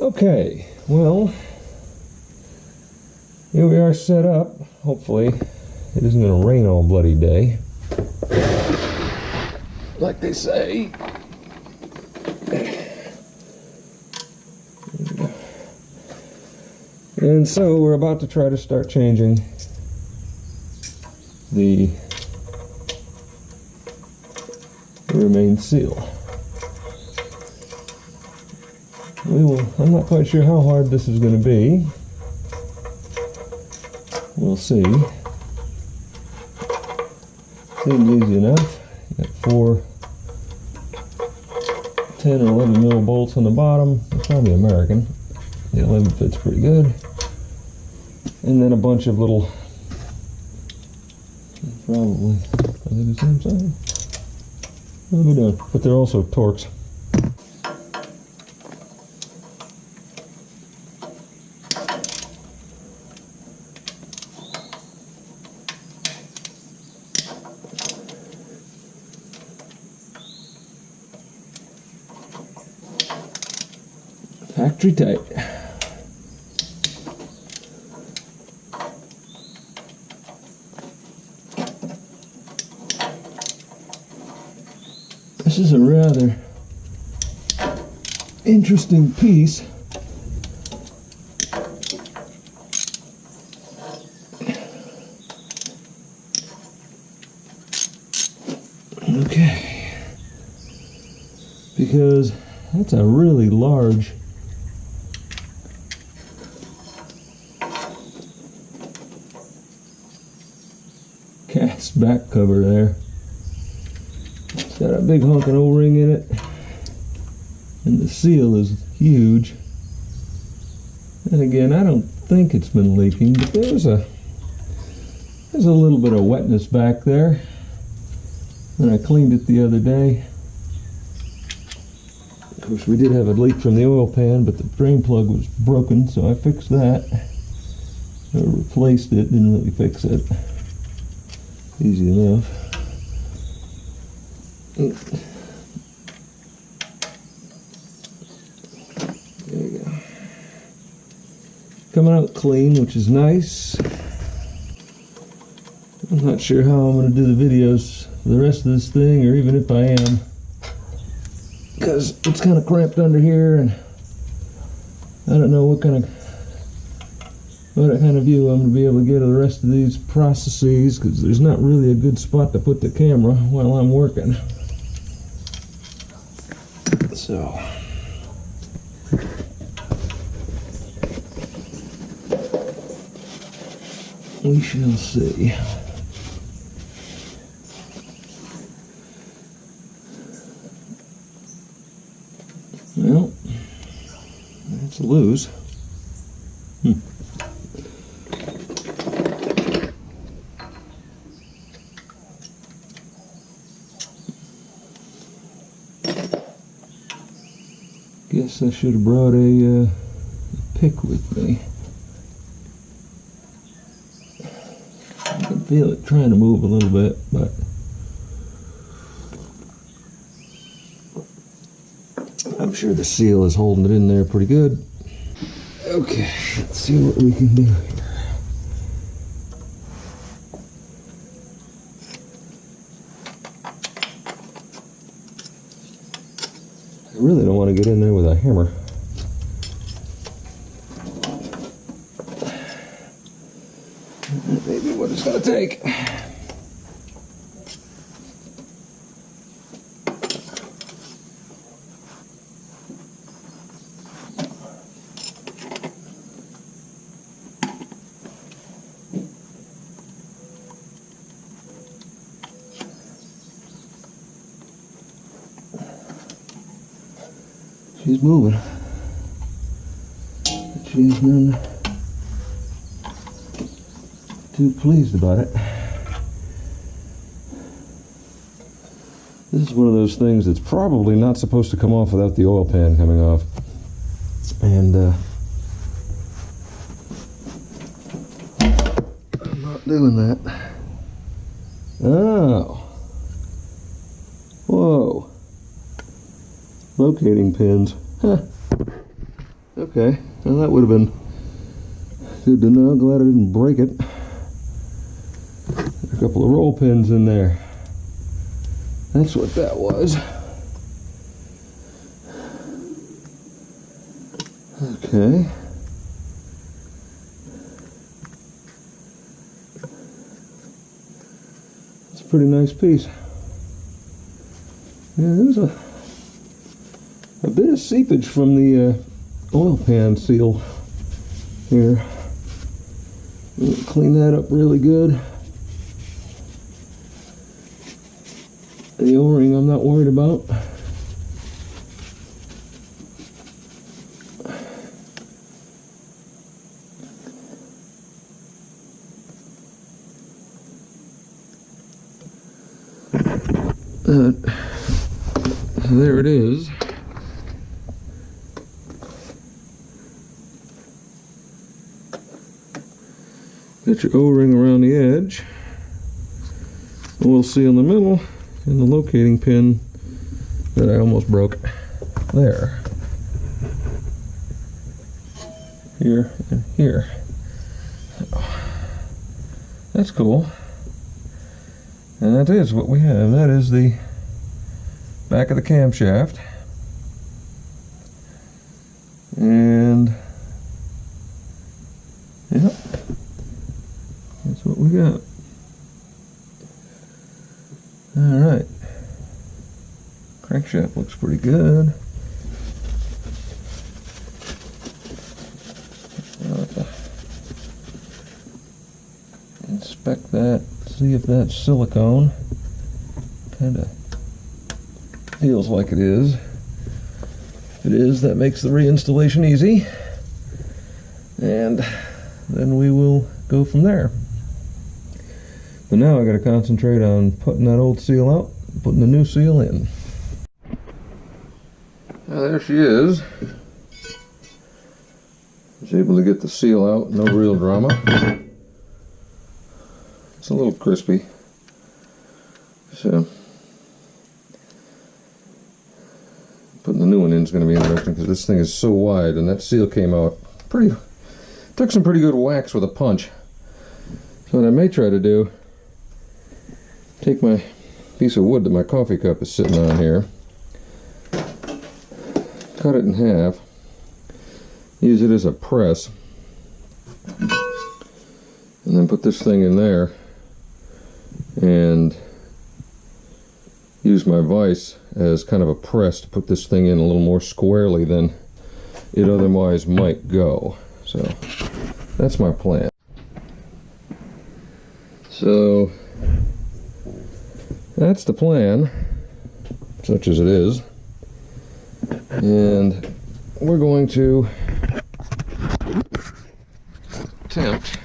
Okay, well, here we are set up. Hopefully it isn't going to rain all bloody day, like they say. And so we're about to try to start changing the remain seal. I'm not quite sure how hard this is going to be. We'll see. Seems easy enough. Got 4 10 or 11 mil bolts on the bottom. They're probably American. The 11 fits pretty good. And then a bunch of little, probably, are they the same size? What are we doing? But they're also Torx. Factory tight. This is a rather interesting piece. Okay, because that's a really large cast back cover there. It's got a big honking O-ring in it, and the seal is huge. And again, I don't think it's been leaking, but there's a little bit of wetness back there. And I cleaned it the other day. Of course, we did have a leak from the oil pan, but the drain plug was broken, so I fixed that. I replaced it, didn't really fix it. Easy enough. There you go. Coming out clean, which is nice. I'm not sure how I'm going to do the videos for the rest of this thing, or even if I am, because it's kind of cramped under here, and I don't know what kind of view I'm going to be able to get of the rest of these processes, because there's not really a good spot to put the camera while I'm working. So we shall see. Well, that's a lose. Guess I should have brought a pick with me. I can feel it trying to move a little bit, but I'm sure the seal is holding it in there pretty good. Okay, let's see what we can do here. I really don't want to get in there with a hammer. That may be what it's going to take. She's moving. But she's none too pleased about it. This is one of those things that's probably not supposed to come off without the oil pan coming off. And I'm not doing that. Oh. Whoa. Locating pins. Huh. Okay, well that would have been good to know. Glad I didn't break it. A couple of roll pins in there. That's what that was. Okay. It's a pretty nice piece. Yeah, there's a bit of seepage from the oil pan seal here. Clean that up really good. The O-ring I'm not worried about. There it is. Got your O-ring around the edge, oil seal in the middle, and the locating pin that I almost broke there. Here and here. That's cool. And that is what we have. That is the back of the camshaft. And yep, that's what we got. Alright. Crankshaft looks pretty good. Inspect that, see if that's silicone. Kinda feels like it is. If it is, that makes the reinstallation easy. And then we will go from there. But now I gotta concentrate on putting that old seal out, putting the new seal in. Now there she is. I was able to get the seal out, no real drama. It's a little crispy. So putting the new one in is going to be interesting because this thing is so wide, and that seal came out pretty, took some pretty good whacks with a punch. So what I may try to do, take my piece of wood that my coffee cup is sitting on here, cut it in half, use it as a press, and then put this thing in there and use my vise as kind of a press to put this thing in a little more squarely than it otherwise might go. So that's my plan. So that's the plan, such as it is, and we're going to attempt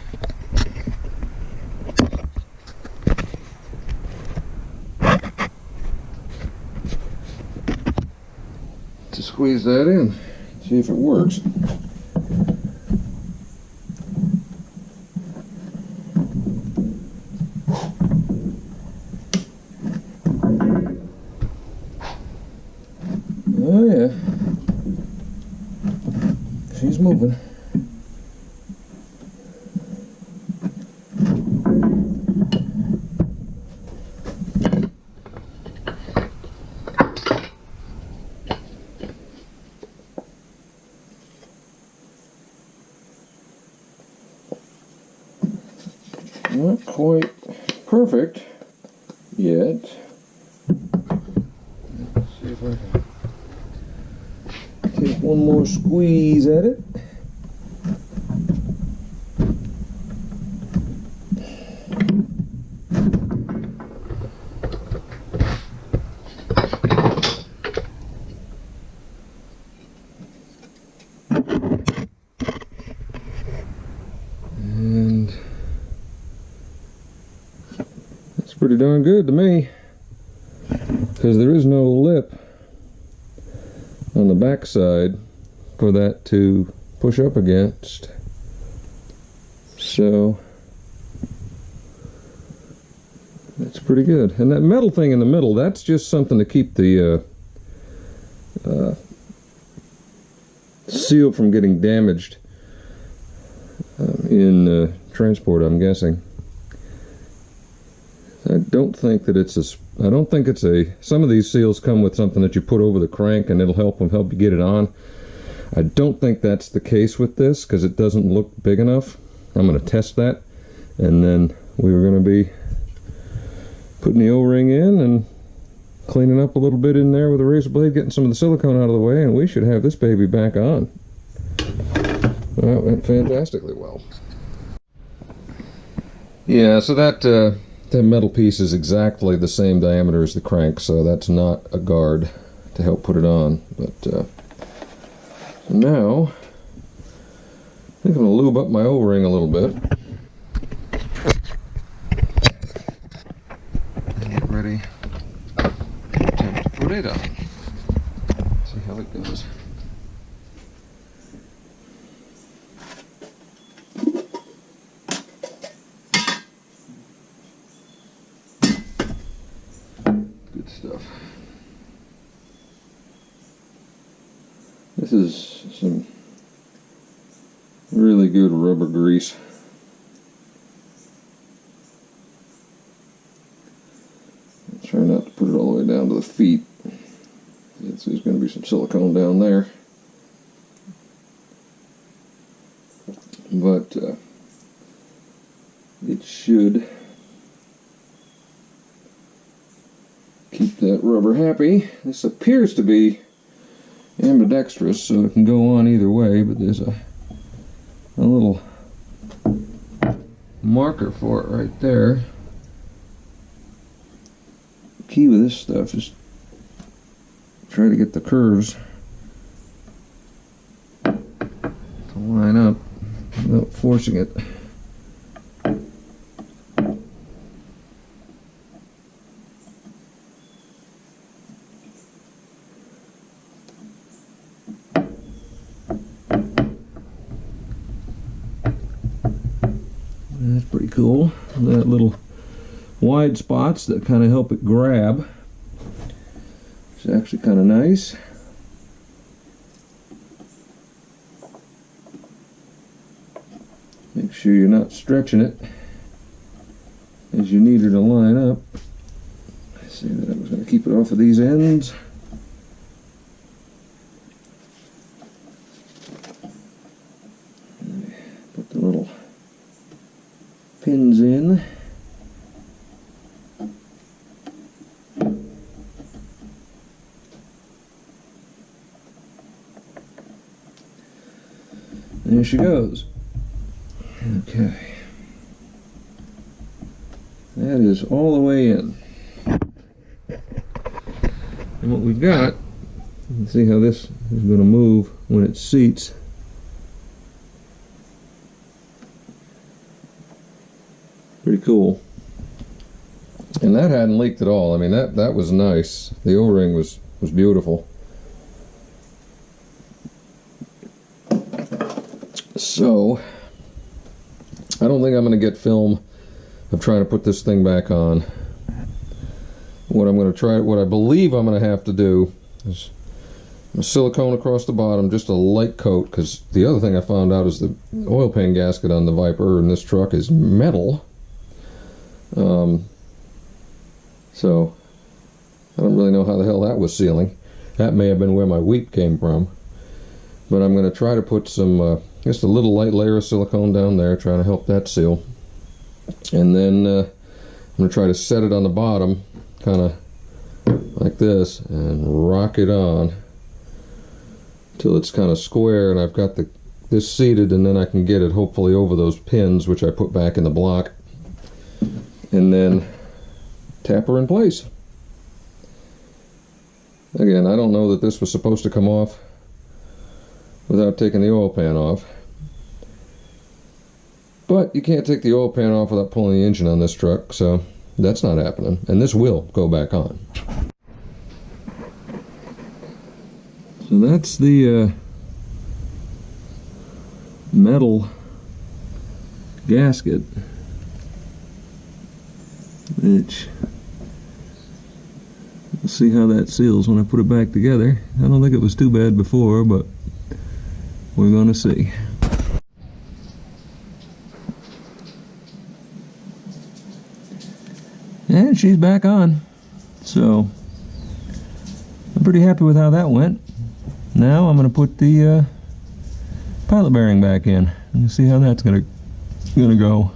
to squeeze that in, see if it works. Oh yeah, she's moving. Not quite perfect yet. Let's see if I can take one more squeeze at it. And that's pretty darn good to me, because there is no lip on the back side for that to push up against. So that's pretty good. And that metal thing in the middle, that's just something to keep the seal from getting damaged in transport, I'm guessing. I don't think that it's some of these seals come with something that you put over the crank and it'll help you get it on. I don't think that's the case with this because it doesn't look big enough. I'm going to test that, and then we're going to be putting the O-ring in and cleaning up a little bit in there with a razor blade, getting some of the silicone out of the way, and we should have this baby back on. Well, it went fantastically well. Yeah, so that metal piece is exactly the same diameter as the crank, so that's not a guard to help put it on. But so now I think I'm going to lube up my O-ring a little bit and get ready to attempt to put it on. See how it goes. Good stuff. This is some really good rubber grease. Try not to put it all the way down to the feet. There's going to be some silicone down there. But it should keep that rubber happy. This appears to be ambidextrous, so it can go on either way, but there's a little marker for it right there. The key with this stuff is try to get the curves to line up without forcing it. That's pretty cool. That little wide spots that kind of help it grab. It's actually kind of nice. Make sure you're not stretching it as you need her to line up. I say that I was going to keep it off of these ends. Put the little pins in. There she goes. Okay. That is all the way in. And what we've got, you can see how this is going to move when it seats. Pretty cool. And that hadn't leaked at all. I mean, that was nice. The O-ring was beautiful. So I don't think I'm going to get film of trying to put this thing back on. What I believe I'm going to have to do is a silicone across the bottom, just a light coat, because the other thing I found out is the oil pan gasket on the Viper in this truck is metal. So I don't really know how the hell that was sealing. That may have been where my weep came from. But I'm going to try to put some, just a little light layer of silicone down there, trying to help that seal. And then I'm going to try to set it on the bottom, kind of like this, and rock it on till it's kind of square, and I've got this seated, and then I can get it hopefully over those pins, which I put back in the block, and then tap her in place. Again, I don't know that this was supposed to come off without taking the oil pan off. But you can't take the oil pan off without pulling the engine on this truck, so that's not happening. And this will go back on. So that's the metal gasket, which, we'll see how that seals when I put it back together. I don't think it was too bad before, but we're gonna see. And she's back on. So I'm pretty happy with how that went. Now I'm gonna put the pilot bearing back in and see how that's gonna go.